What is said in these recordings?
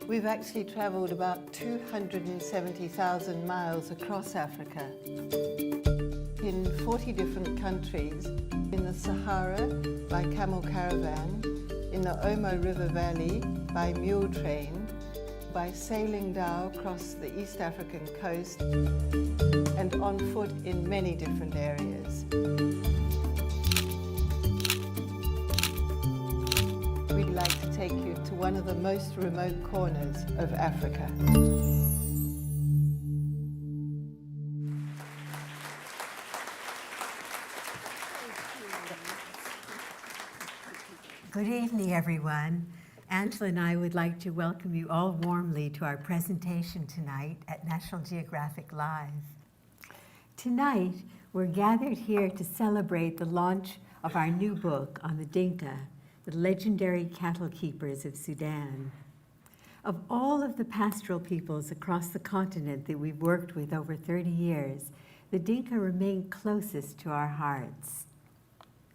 We've actually travelled about 270,000 miles across Africa, in 40 different countries, in the Sahara by camel caravan, in the Omo River Valley by mule train, by sailing dhow across the East African coast, and on foot in many different areas. We'd like to take you to one of the most remote corners of Africa. Good evening, everyone. Angela and I would like to welcome you all warmly to our presentation tonight at National Geographic Live. Tonight, we're gathered here to celebrate the launch of our new book on the Dinka, the legendary cattle keepers of Sudan. Of all of the pastoral peoples across the continent that we've worked with over 30 years, the Dinka remain closest to our hearts.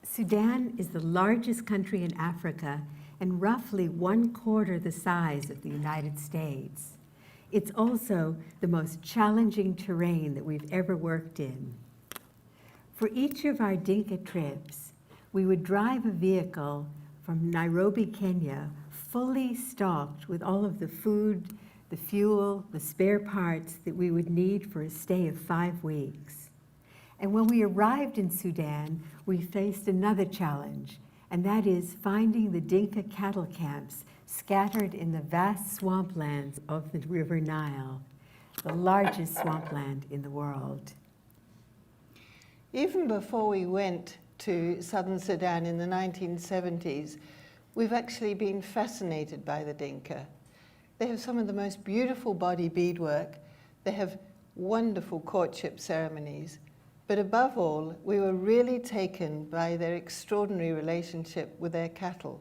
Sudan is the largest country in Africa and roughly 1/4 the size of the United States. It's also the most challenging terrain that we've ever worked in. For each of our Dinka trips, we would drive a vehicle from Nairobi, Kenya, fully stocked with all of the food, the fuel, the spare parts that we would need for a stay of 5 weeks. And when we arrived in Sudan, we faced another challenge, and that is finding the Dinka cattle camps scattered in the vast swamplands of the River Nile, the largest swampland in the world. Even before we went to southern Sudan in the 1970s, we've actually been fascinated by the Dinka. They have some of the most beautiful body beadwork. They have wonderful courtship ceremonies. But above all, we were really taken by their extraordinary relationship with their cattle.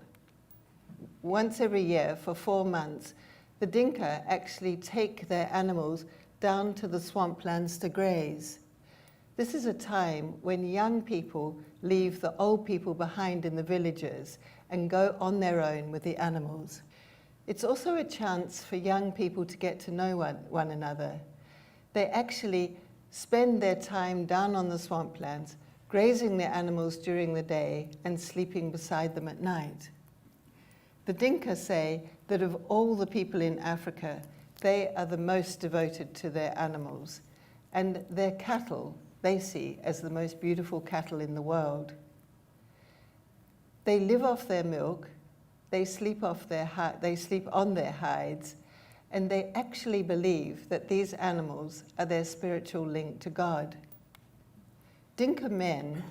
Once every year, for 4 months, the Dinka actually take their animals down to the swamplands to graze. This is a time when young people leave the old people behind in the villages and go on their own with the animals. It's also a chance for young people to get to know one another. They actually spend their time down on the swamplands, grazing their animals during the day and sleeping beside them at night. The Dinka say that of all the people in Africa, they are the most devoted to their animals, and their cattle they see as the most beautiful cattle in the world. They live off their milk, they sleep on their hides, and they actually believe that these animals are their spiritual link to God. Dinka men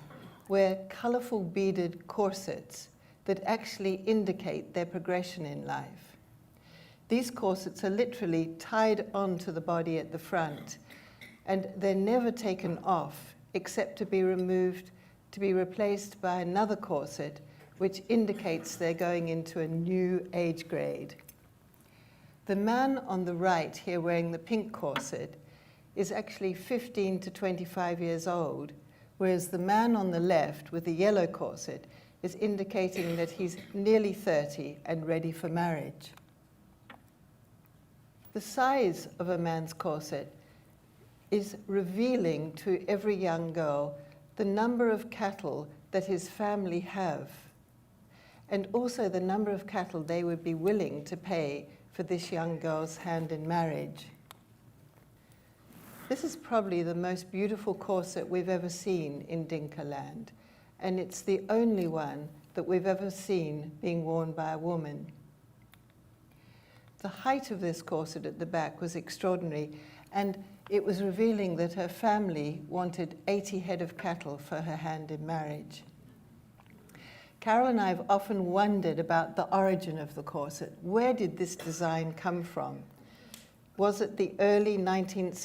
wear colourful beaded corsets that actually indicate their progression in life. These corsets are literally tied onto the body at the front, and they're never taken off except to be removed, to be replaced by another corset, which indicates they're going into a new age grade. The man on the right here wearing the pink corset is actually 15 to 25 years old, whereas the man on the left with the yellow corset is indicating that he's nearly 30 and ready for marriage. The size of a man's corset is revealing to every young girl the number of cattle that his family have, and also the number of cattle they would be willing to pay for this young girl's hand in marriage. This is probably the most beautiful corset we've ever seen in Dinka land, and it's the only one that we've ever seen being worn by a woman. The height of this corset at the back was extraordinary, and it was revealing that her family wanted 80 head of cattle for her hand in marriage. Carol and I have often wondered about the origin of the corset. Where did this design come from? Was it the early 19th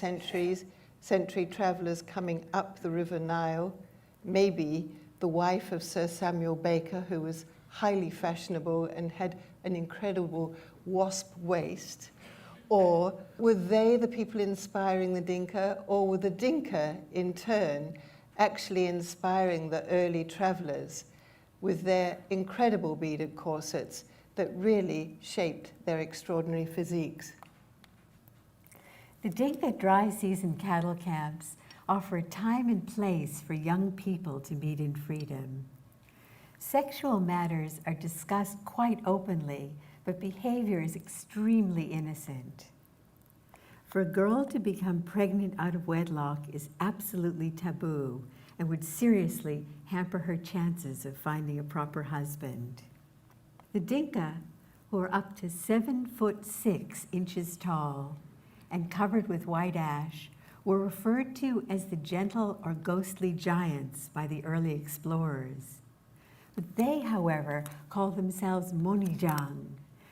century travelers coming up the River Nile? Maybe the wife of Sir Samuel Baker, who was highly fashionable and had an incredible wasp waist? Or were they the people inspiring the Dinka, or were the Dinka, in turn, actually inspiring the early travelers with their incredible beaded corsets that really shaped their extraordinary physiques. The Dinka dry season cattle camps offer a time and place for young people to meet in freedom. Sexual matters are discussed quite openly, but behavior is extremely innocent. For a girl to become pregnant out of wedlock is absolutely taboo and would seriously hamper her chances of finding a proper husband. The Dinka, who are up to 7'6" tall and covered with white ash, were referred to as the gentle or ghostly giants by the early explorers. But they, however, call themselves Monyjang,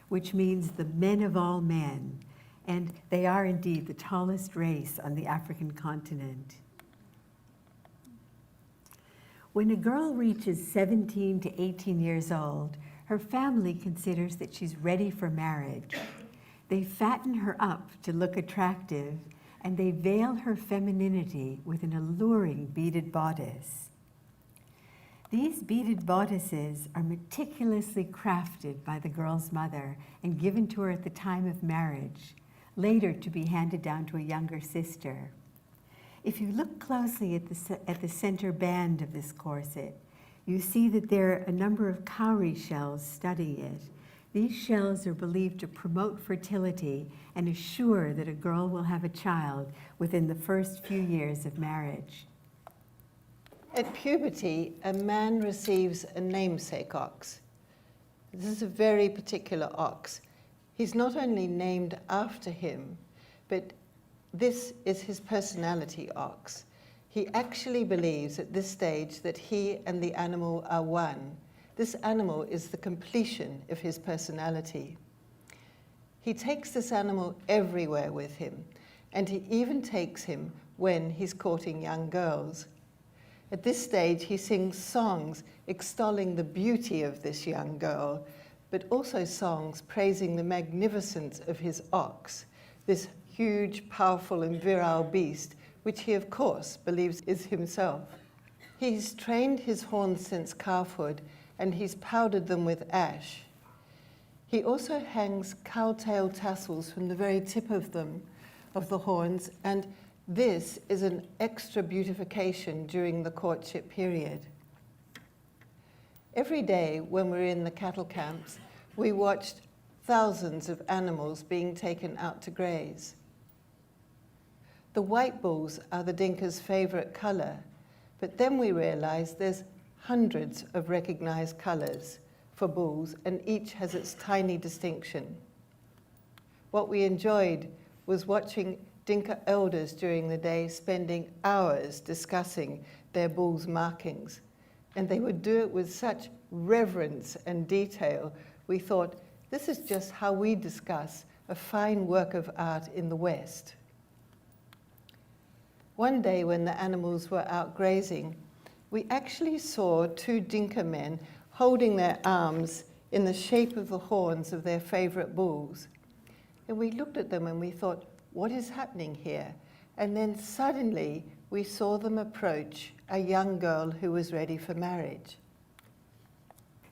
which means the men of all men, and they are indeed the tallest race on the African continent. When a girl reaches 17 to 18 years old, her family considers that she's ready for marriage. They fatten her up to look attractive, and they veil her femininity with an alluring beaded bodice. These beaded bodices are meticulously crafted by the girl's mother and given to her at the time of marriage, later to be handed down to a younger sister. If you look closely at the center band of this corset, you see that there are a number of cowrie shells studding it. These shells are believed to promote fertility and assure that a girl will have a child within the first few years of marriage. At puberty, a man receives a namesake ox. This is a very particular ox. He's not only named after him, but this is his personality ox. He actually believes at this stage that he and the animal are one. This animal is the completion of his personality. He takes this animal everywhere with him, and he even takes him when he's courting young girls. At this stage, he sings songs extolling the beauty of this young girl, but also songs praising the magnificence of his ox, this huge, powerful, and virile beast, which he, of course, believes is himself. He's trained his horns since calfhood, and he's powdered them with ash. He also hangs cow-tail tassels from the very tip of them, of the horns, and this is an extra beautification during the courtship period. Every day when we're in the cattle camps, we watched thousands of animals being taken out to graze. The white bulls are the Dinka's favorite color, but then we realized there's hundreds of recognized colors for bulls, and each has its tiny distinction. What we enjoyed was watching Dinka elders during the day spending hours discussing their bulls' markings, and they would do it with such reverence and detail. We thought, this is just how we discuss a fine work of art in the West. One day when the animals were out grazing, we actually saw two Dinka men holding their arms in the shape of the horns of their favorite bulls. And we looked at them and we thought, what is happening here? And then suddenly we saw them approach a young girl who was ready for marriage.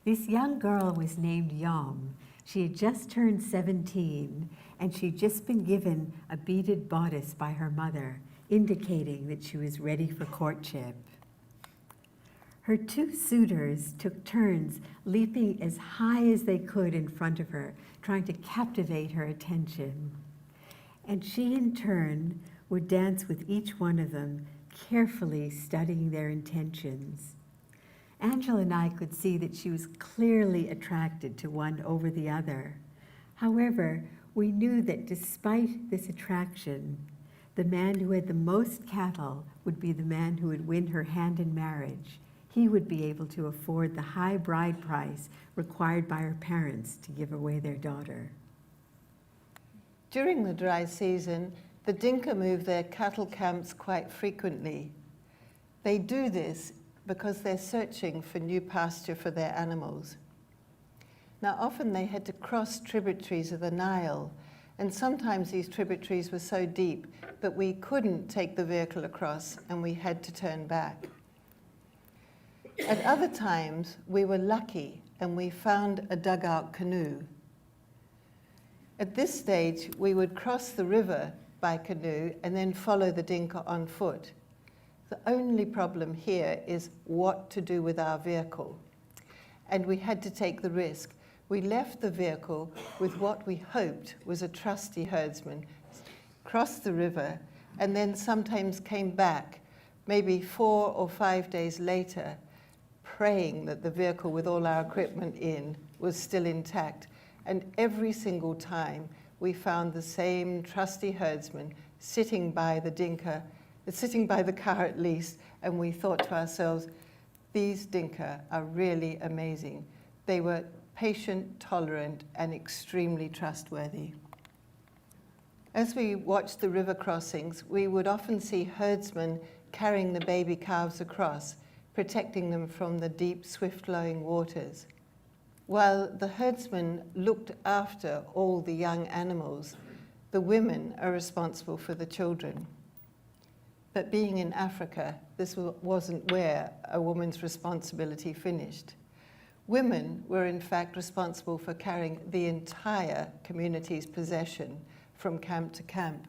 This young girl was named Yom. She had just turned 17, and she'd just been given a beaded bodice by her mother, indicating that she was ready for courtship. Her two suitors took turns leaping as high as they could in front of her, trying to captivate her attention. And she, in turn, would dance with each one of them, carefully studying their intentions. Angela and I could see that she was clearly attracted to one over the other. However, we knew that despite this attraction, the man who had the most cattle would be the man who would win her hand in marriage. He would be able to afford the high bride price required by her parents to give away their daughter. During the dry season, the Dinka move their cattle camps quite frequently. They do this because they're searching for new pasture for their animals. Now, often they had to cross tributaries of the Nile, and sometimes these tributaries were so deep that we couldn't take the vehicle across and we had to turn back. At other times, we were lucky and we found a dugout canoe. At this stage, we would cross the river by canoe and then follow the Dinka on foot. The only problem here is what to do with our vehicle. And we had to take the risk. We left the vehicle with what we hoped was a trusty herdsman, crossed the river, and then sometimes came back, maybe 4 or 5 days later, praying that the vehicle with all our equipment in was still intact. And every single time, we found the same trusty herdsman sitting by the Dinka, sitting by the car at least, and we thought to ourselves, these Dinka are really amazing. They were patient, tolerant, and extremely trustworthy. As we watched the river crossings, we would often see herdsmen carrying the baby calves across, protecting them from the deep, swift-flowing waters. While the herdsmen looked after all the young animals, the women are responsible for the children. But being in Africa, this wasn't where a woman's responsibility finished. Women were in fact responsible for carrying the entire community's possession from camp to camp.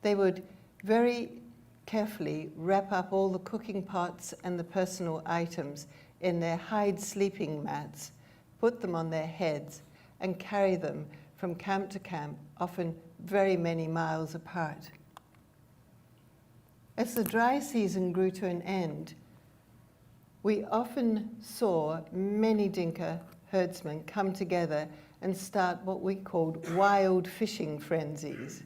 They would very carefully wrap up all the cooking pots and the personal items in their hide sleeping mats, put them on their heads, and carry them from camp to camp, often very many miles apart. As the dry season grew to an end, we often saw many Dinka herdsmen come together and start what we called wild fishing frenzies.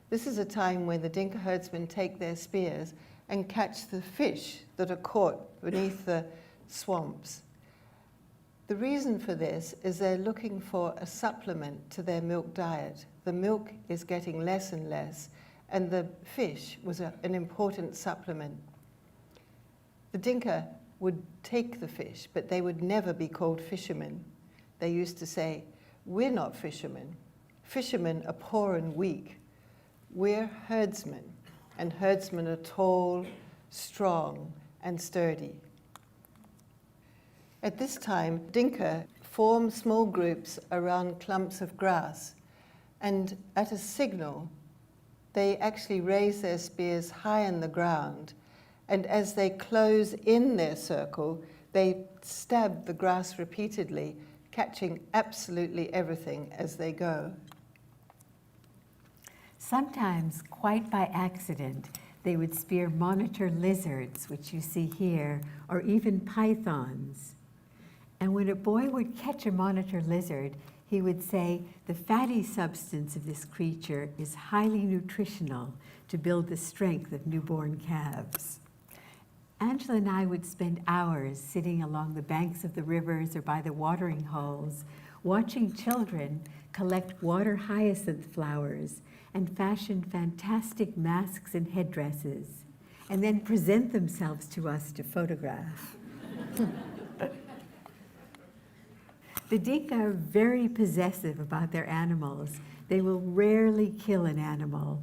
This is a time when the Dinka herdsmen take their spears and catch the fish that are caught beneath the swamps. The reason for this is they're looking for a supplement to their milk diet. The milk is getting less and less, and the fish was an important supplement. The Dinka would take the fish, but they would never be called fishermen. They used to say, we're not fishermen. Fishermen are poor and weak. We're herdsmen, and herdsmen are tall, strong, and sturdy. At this time, Dinka form small groups around clumps of grass, and at a signal, they actually raise their spears high in the ground, and as they close in their circle, they stab the grass repeatedly, catching absolutely everything as they go. Sometimes, quite by accident, they would spear monitor lizards, which you see here, or even pythons. And when a boy would catch a monitor lizard, he would say, the fatty substance of this creature is highly nutritional to build the strength of newborn calves. Angela and I would spend hours sitting along the banks of the rivers or by the watering holes, watching children collect water hyacinth flowers and fashion fantastic masks and headdresses, and then present themselves to us to photograph. The Dinka are very possessive about their animals. They will rarely kill an animal.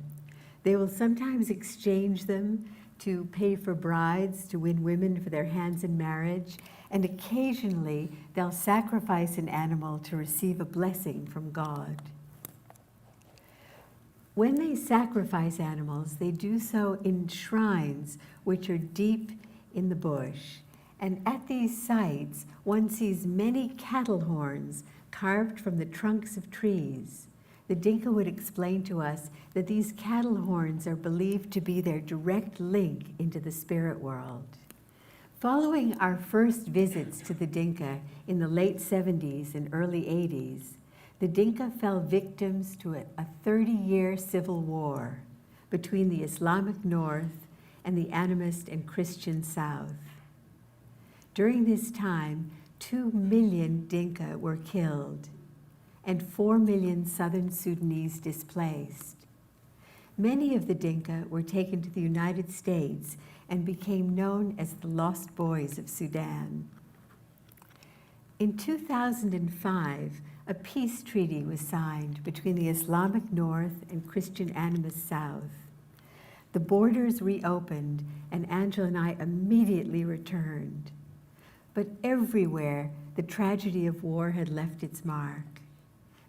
They will sometimes exchange them to pay for brides, to win women for their hands in marriage, and occasionally they'll sacrifice an animal to receive a blessing from God. When they sacrifice animals, they do so in shrines which are deep in the bush. And at these sites, one sees many cattle horns carved from the trunks of trees. The Dinka would explain to us that these cattle horns are believed to be their direct link into the spirit world. Following our first visits to the Dinka in the late 70s and early 80s, the Dinka fell victims to a 30-year civil war between the Islamic North and the animist and Christian South. During this time, 2 million Dinka were killed and 4 million southern Sudanese displaced. Many of the Dinka were taken to the United States and became known as the Lost Boys of Sudan. In 2005, a peace treaty was signed between the Islamic North and Christian animist South. The borders reopened, and Angela and I immediately returned. but everywhere the tragedy of war had left its mark.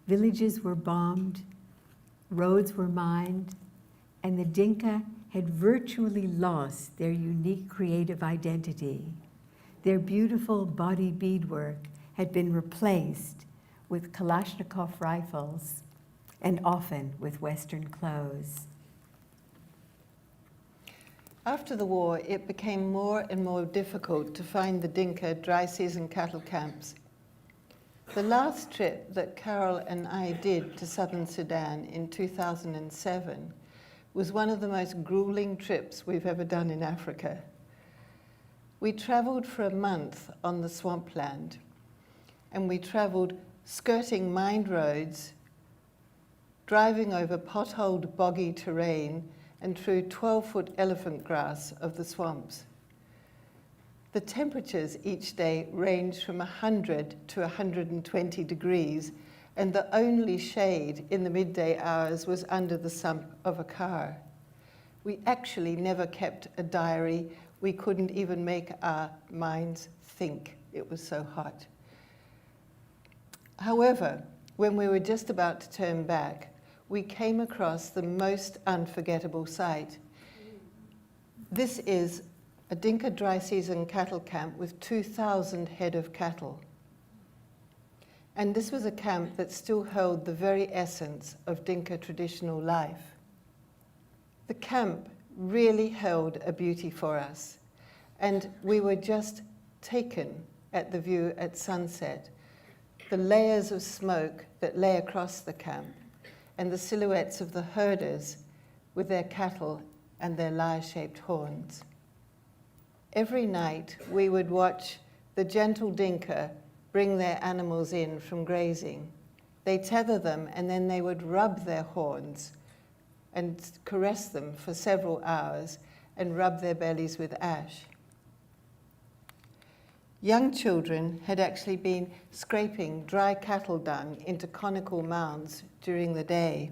Villages were bombed, roads were mined, and the Dinka had virtually lost their unique creative identity. Their beautiful body beadwork had been replaced with Kalashnikov rifles and often with Western clothes. After the war, it became more and more difficult to find the Dinka dry season cattle camps. The last trip that Carol and I did to southern Sudan in 2007 was one of the most grueling trips we've ever done in Africa. We traveled for a month on the swampland, and we traveled skirting mined roads, driving over potholed boggy terrain and through 12-foot elephant grass of the swamps. The temperatures each day ranged from 100 to 120 degrees, and the only shade in the midday hours was under the sump of a car. We actually never kept a diary. We couldn't even make our minds think. It was so hot. However, when we were just about to turn back, we came across the most unforgettable sight. This is a Dinka dry season cattle camp with 2,000 head of cattle. And this was a camp that still held the very essence of Dinka traditional life. The camp really held a beauty for us, and we were just taken at the view at sunset, the layers of smoke that lay across the camp, and the silhouettes of the herders with their cattle and their lyre-shaped horns. Every night we would watch the gentle Dinka bring their animals in from grazing. They tether them and then they would rub their horns and caress them for several hours and rub their bellies with ash. Young children had actually been scraping dry cattle dung into conical mounds during the day.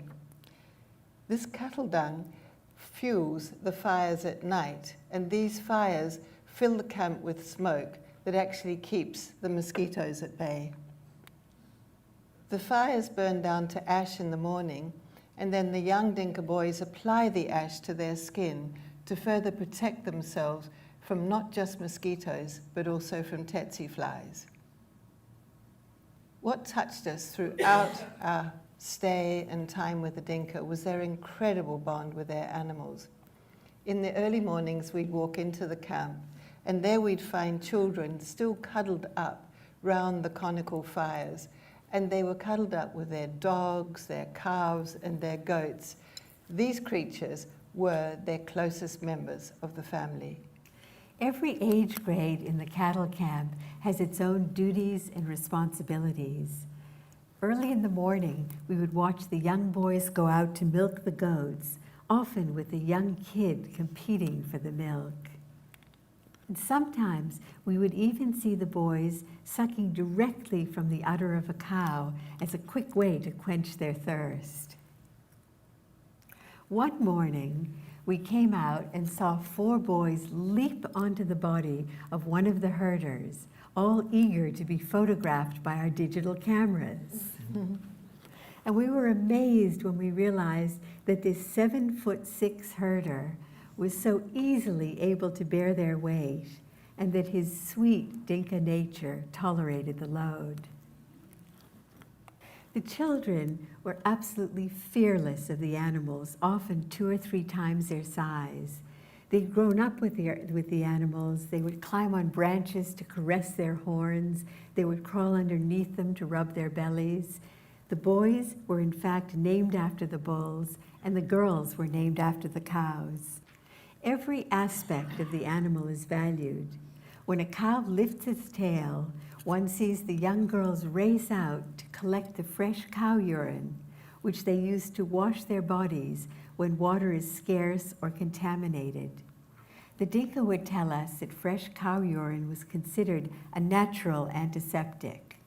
This cattle dung fuels the fires at night, and these fires fill the camp with smoke that actually keeps the mosquitoes at bay. The fires burn down to ash in the morning, and then the young Dinka boys apply the ash to their skin to further protect themselves from not just mosquitoes, but also from tsetse flies. What touched us throughout our stay and time with the Dinka was their incredible bond with their animals. In the early mornings, we'd walk into the camp, and there we'd find children still cuddled up round the conical fires, and they were cuddled up with their dogs, their calves, and their goats. These creatures were their closest members of the family. Every age grade in the cattle camp has its own duties and responsibilities. Early in the morning, we would watch the young boys go out to milk the goats, often with a young kid competing for the milk. And sometimes we would even see the boys sucking directly from the udder of a cow as a quick way to quench their thirst. One morning, we came out and saw 4 boys leap onto the body of one of the herders, all eager to be photographed by our digital cameras. And we were amazed when we realized that this 7'6" herder was so easily able to bear their weight, and that his sweet Dinka nature tolerated the load. The children were absolutely fearless of the animals, often 2 or 3 times their size. They'd grown up with the animals. They would climb on branches to caress their horns. They would crawl underneath them to rub their bellies. The boys were in fact named after the bulls, and the girls were named after the cows. Every aspect of the animal is valued. When a cow lifts its tail, one sees the young girls race out to collect the fresh cow urine, which they use to wash their bodies when water is scarce or contaminated. The Dinka would tell us that fresh cow urine was considered a natural antiseptic.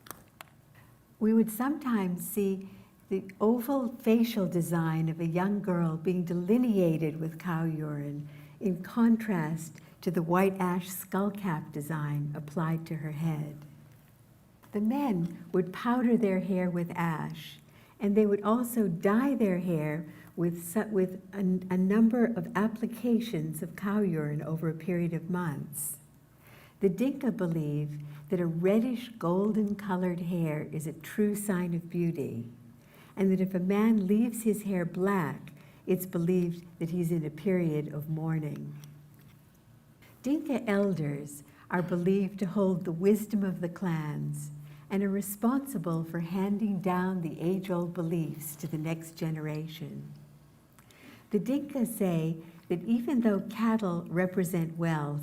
We would sometimes see the oval facial design of a young girl being delineated with cow urine in contrast to the white ash skull cap design applied to her head. The men would powder their hair with ash, and they would also dye their hair with a number of applications of cow urine over a period of months. The Dinka believe that a reddish golden colored hair is a true sign of beauty, and that if a man leaves his hair black, it's believed that he's in a period of mourning. Dinka elders are believed to hold the wisdom of the clans and are responsible for handing down the age-old beliefs to the next generation. The Dinka say that even though cattle represent wealth,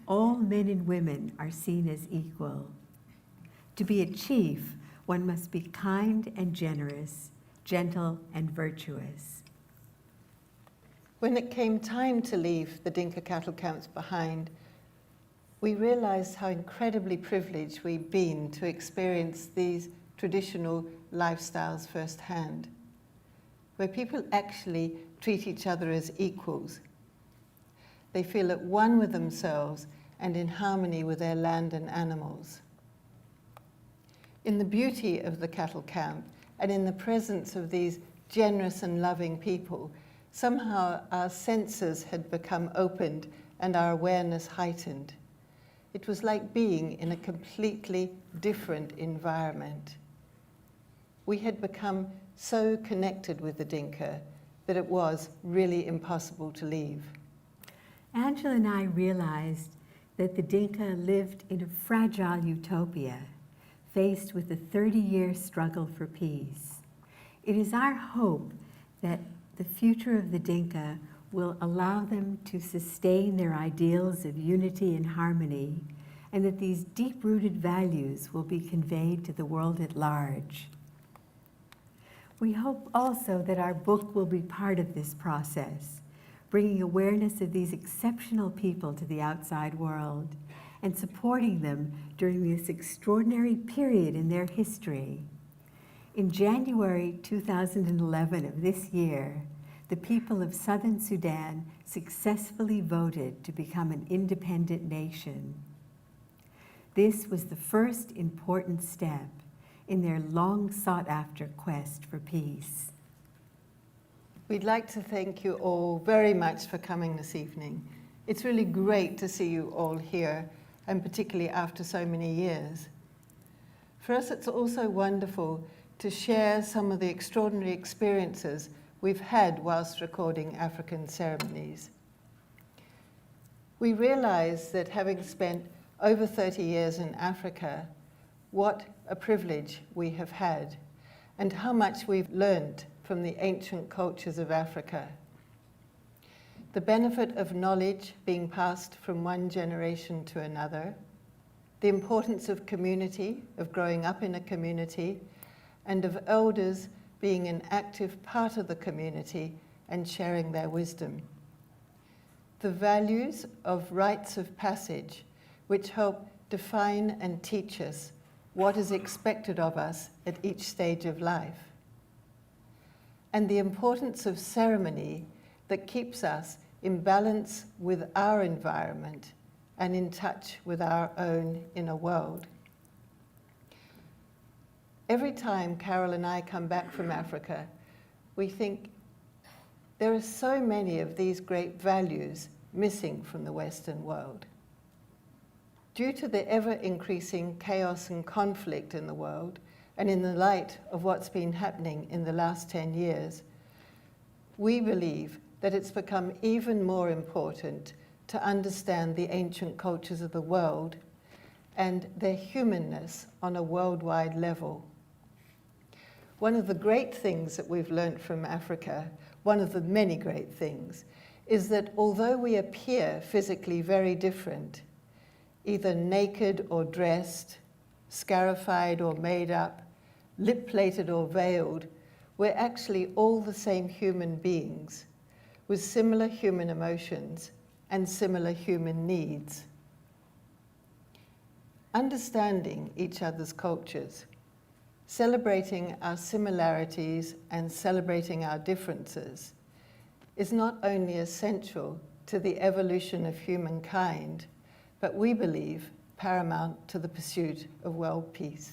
all men and women are seen as equal. To be a chief, one must be kind and generous, gentle and virtuous. When it came time to leave the Dinka cattle camps behind, we realized how incredibly privileged we'd been to experience these traditional lifestyles firsthand, where people actually treat each other as equals. They feel at one with themselves and in harmony with their land and animals. In the beauty of the cattle camp and in the presence of these generous and loving people, somehow our senses had become opened and our awareness heightened. It was like being in a completely different environment. We had become so connected with the Dinka that it was really impossible to leave. Angela and I realized that the Dinka lived in a fragile utopia, faced with a 30-year struggle for peace. It is our hope that the future of the Dinka will allow them to sustain their ideals of unity and harmony, and that these deep-rooted values will be conveyed to the world at large. We hope also that our book will be part of this process, bringing awareness of these exceptional people to the outside world and supporting them during this extraordinary period in their history. In January 2011 of this year, the people of Southern Sudan successfully voted to become an independent nation. This was the first important step in their long sought-after quest for peace. We'd like to thank you all very much for coming this evening. It's really great to see you all here, and particularly after so many years. For us, it's also wonderful to share some of the extraordinary experiences we've had whilst recording African ceremonies. We realize that having spent over 30 years in Africa, what a privilege we have had, and how much we've learned from the ancient cultures of Africa. The benefit of knowledge being passed from one generation to another, the importance of community, of growing up in a community, and of elders being an active part of the community and sharing their wisdom. The values of rites of passage, which help define and teach us what is expected of us at each stage of life. And the importance of ceremony that keeps us in balance with our environment and in touch with our own inner world. Every time Carol and I come back from Africa, we think there are so many of these great values missing from the Western world. Due to the ever-increasing chaos and conflict in the world, and in the light of what's been happening in the last 10 years, we believe that it's become even more important to understand the ancient cultures of the world and their humanness on a worldwide level. One of the great things that we've learned from Africa, one of the many great things, is that although we appear physically very different, either naked or dressed, scarified or made up, lip-plated or veiled, we're actually all the same human beings with similar human emotions and similar human needs. Understanding each other's cultures, celebrating our similarities and celebrating our differences is not only essential to the evolution of humankind, but we believe paramount to the pursuit of world peace.